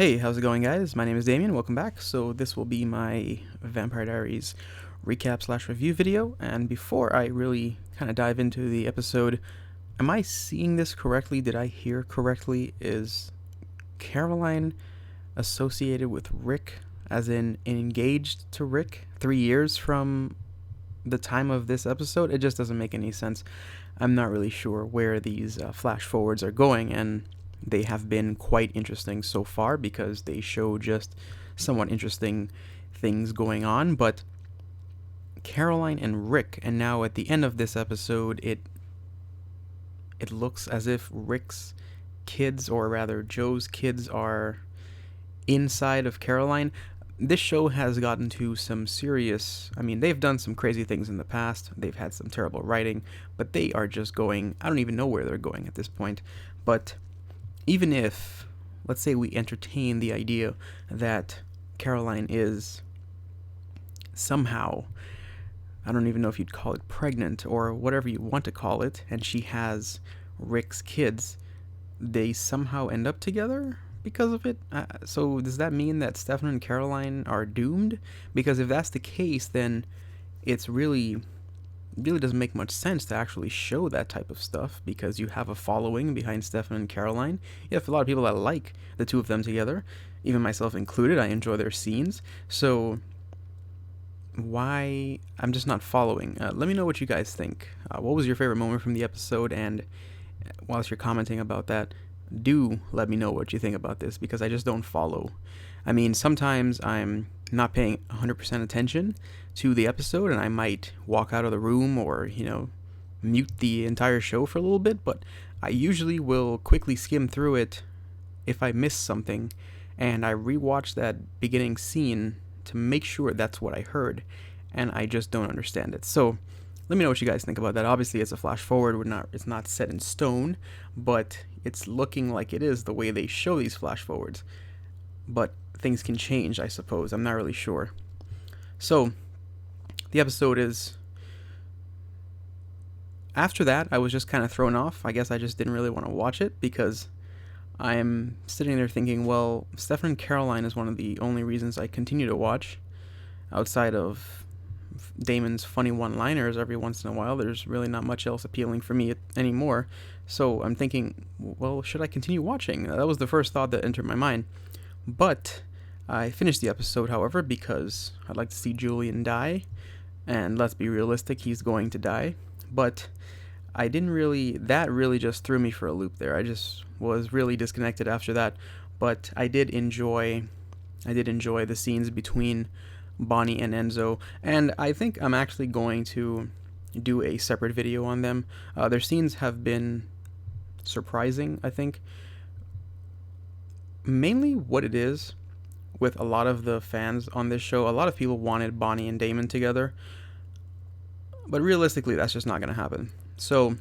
Hey, how's it going, guys? My name is Damien. Welcome back. So this will be my Vampire Diaries recap slash review video. And before I really kind of dive into the episode, am I seeing this correctly? Did I hear correctly? Is Caroline associated with Rick, as in engaged to Rick 3 years from the time of this episode? It just doesn't make any sense. I'm not really sure where these flash forwards are going, and they have been quite interesting so far because they show just somewhat interesting things going on. But Caroline and Rick, and now at the end of this episode, it looks as if Rick's kids, or rather Joe's kids, are inside of Caroline. This show has gotten to some serious, they've done some crazy things in the past. They've had some terrible writing, but they are just going, I don't even know where they're going at this point. But even if, let's say, we entertain the idea that Caroline is somehow, I don't even know if you'd call it pregnant or whatever you want to call it, and she has Rick's kids, they somehow end up together because of it. So does that mean that Stefan and Caroline are doomed? Because if that's the case, then it's really doesn't make much sense to actually show that type of stuff, because you have a following behind Stefan and Caroline. You have a lot of people that like the two of them together, even myself included. I enjoy their scenes. So why? I'm just not following. Let me know what you guys think. What was your favorite moment from the episode? And whilst you're commenting about that, do let me know what you think about this, because I just don't follow. Sometimes I'm not paying 100% attention to the episode, and I might walk out of the room or, mute the entire show for a little bit, but I usually will quickly skim through it if I miss something, and I rewatch that beginning scene to make sure that's what I heard, and I just don't understand it. So let me know what you guys think about that. Obviously, it's a flash forward. It's not set in stone, but it's looking like it is the way they show these flash forwards. But things can change, I suppose. I'm not really sure. So the episode is, after that, I was just kind of thrown off. I guess I just didn't really want to watch it, because I'm sitting there thinking, well, Stefan and Caroline is one of the only reasons I continue to watch. Outside of Damon's funny one-liners every once in a while, there's really not much else appealing for me anymore. So I'm thinking, well, should I continue watching? That was the first thought that entered my mind. But I finished the episode, however, because I'd like to see Julian die, and let's be realistic, he's going to die. But that really just threw me for a loop there. I just was really disconnected after that. But I did enjoy the scenes between Bonnie and Enzo, and I think I'm actually going to do a separate video on them. Their scenes have been surprising, I think. Mainly what it is with a lot of the fans on this show, a lot of people wanted Bonnie and Damon together, but realistically that's just not going to happen. So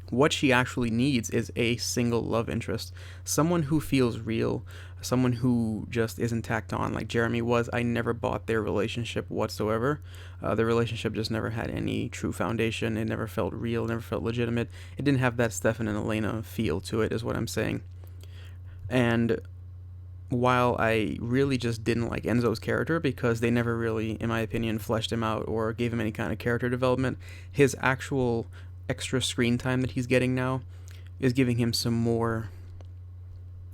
what she actually needs is a single love interest, someone who feels real, someone who just isn't tacked on like Jeremy was. I never bought their relationship whatsoever. Their relationship just never had any true foundation. It never felt real, never felt legitimate. It didn't have that Stefan and Elena feel to it, is what I'm saying. And while I really just didn't like Enzo's character, because they never really, in my opinion, fleshed him out or gave him any kind of character development, his actual extra screen time that he's getting now is giving him some more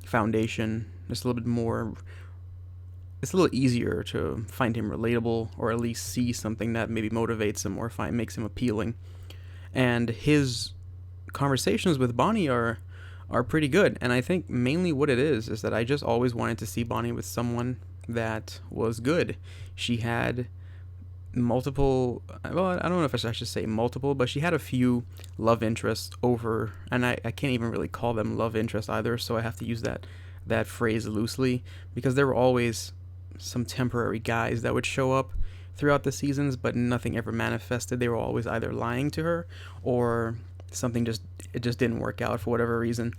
foundation, just a little bit more. It's a little easier to find him relatable, or at least see something that maybe motivates him or makes him appealing. And his conversations with Bonnie are pretty good, and I think mainly what it is that I just always wanted to see Bonnie with someone that was good. She had multiple, well, I don't know if I should say multiple, but she had a few love interests over, and I can't even really call them love interests either, so I have to use that phrase loosely, because there were always some temporary guys that would show up throughout the seasons, but nothing ever manifested. They were always either lying to her, or something just didn't work out for whatever reason.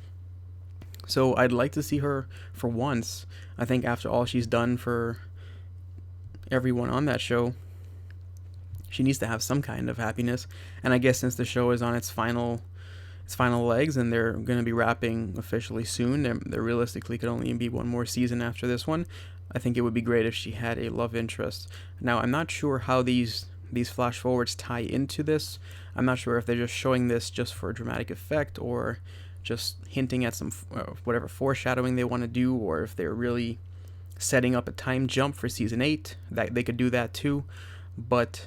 So I'd like to see her for once. I think after all she's done for everyone on that show, she needs to have some kind of happiness. And I guess since the show is on its final its final legs, and they're going to be wrapping officially soon. There realistically could only be one more season after this one. I think it would be great if she had a love interest. Now, I'm not sure how these flash forwards tie into this. I'm not sure if they're just showing this just for dramatic effect, or just hinting at some whatever foreshadowing they want to do, or if they're really setting up a time jump for season 8. That they could do that too. But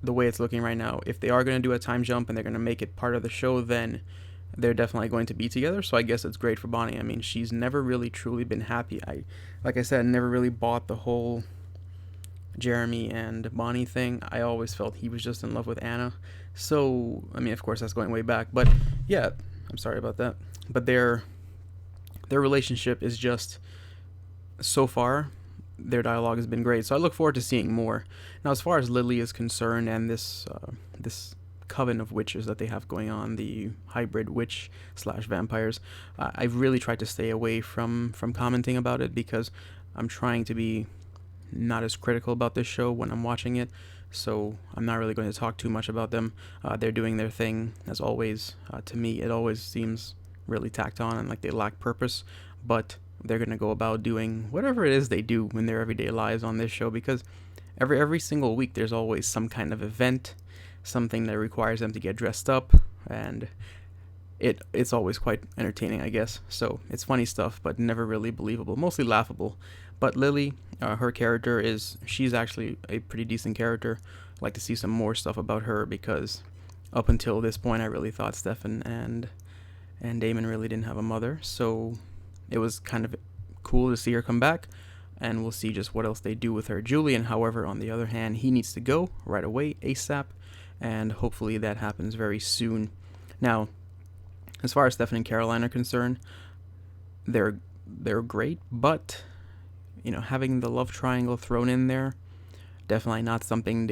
the way it's looking right now, if they are going to do a time jump and they're going to make it part of the show, then they're definitely going to be together. So I guess it's great for Bonnie. I mean, she's never really truly been happy. Like I said, never really bought the whole Jeremy and Bonnie thing. I always felt he was just in love with Anna. So, I mean, of course, that's going way back. But yeah, I'm sorry about that. But their relationship is just, so far, their dialogue has been great. So I look forward to seeing more. Now, as far as Lily is concerned, and this coven of witches that they have going on, the hybrid witch slash vampires, I've really tried to stay away from commenting about it, because I'm trying to be not as critical about this show when I'm watching it. So I'm not really going to talk too much about them. They're doing their thing as always. To me, it always seems really tacked on and like they lack purpose. But they're going to go about doing whatever it is they do in their everyday lives on this show, because every single week there's always some kind of event, something that requires them to get dressed up, and it's always quite entertaining, I guess. So it's funny stuff, but never really believable, mostly laughable. But Lily, her character she's actually a pretty decent character. I'd like to see some more stuff about her, because up until this point I really thought Stefan and Damon really didn't have a mother. So it was kind of cool to see her come back, and we'll see just what else they do with her. Julian, however, on the other hand, he needs to go right away, ASAP, and hopefully that happens very soon. Now, as far as Stefan and Caroline are concerned, they're great, but having the love triangle thrown in there, definitely not something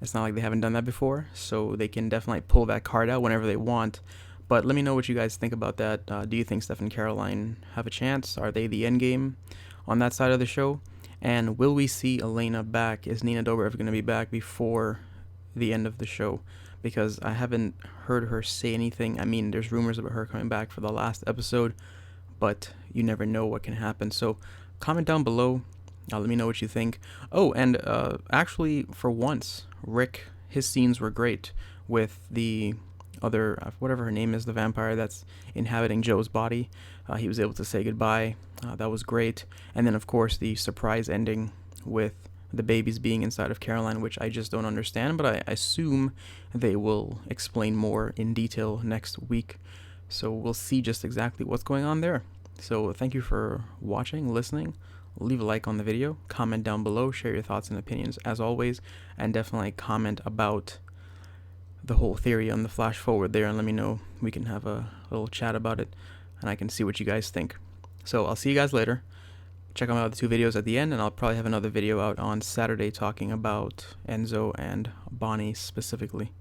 it's not like they haven't done that before, so they can definitely pull that card out whenever they want. But let me know what you guys think about that. Do you think Stefan and Caroline have a chance? Are they the end game on that side of the show? And will we see Elena back? Is Nina Dobrev going to be back before the end of the show? Because I haven't heard her say anything. I mean, there's rumors about her coming back for the last episode, but you never know what can happen. So comment down below. Let me know what you think. Oh, and actually, for once, Rick, his scenes were great with the other, whatever her name is, the vampire that's inhabiting Joe's body. He was able to say goodbye. That was great. And then, of course, the surprise ending with the babies being inside of Caroline, which I just don't understand, but I assume they will explain more in detail next week. So we'll see just exactly what's going on there. So thank you for watching, listening. Leave a like on the video, comment down below, share your thoughts and opinions as always, and definitely comment about the whole theory on the flash forward there, and let me know. We can have a little chat about it, and I can see what you guys think. So I'll see you guys later. Check out my other 2 videos at the end, and I'll probably have another video out on Saturday talking about Enzo and Bonnie specifically.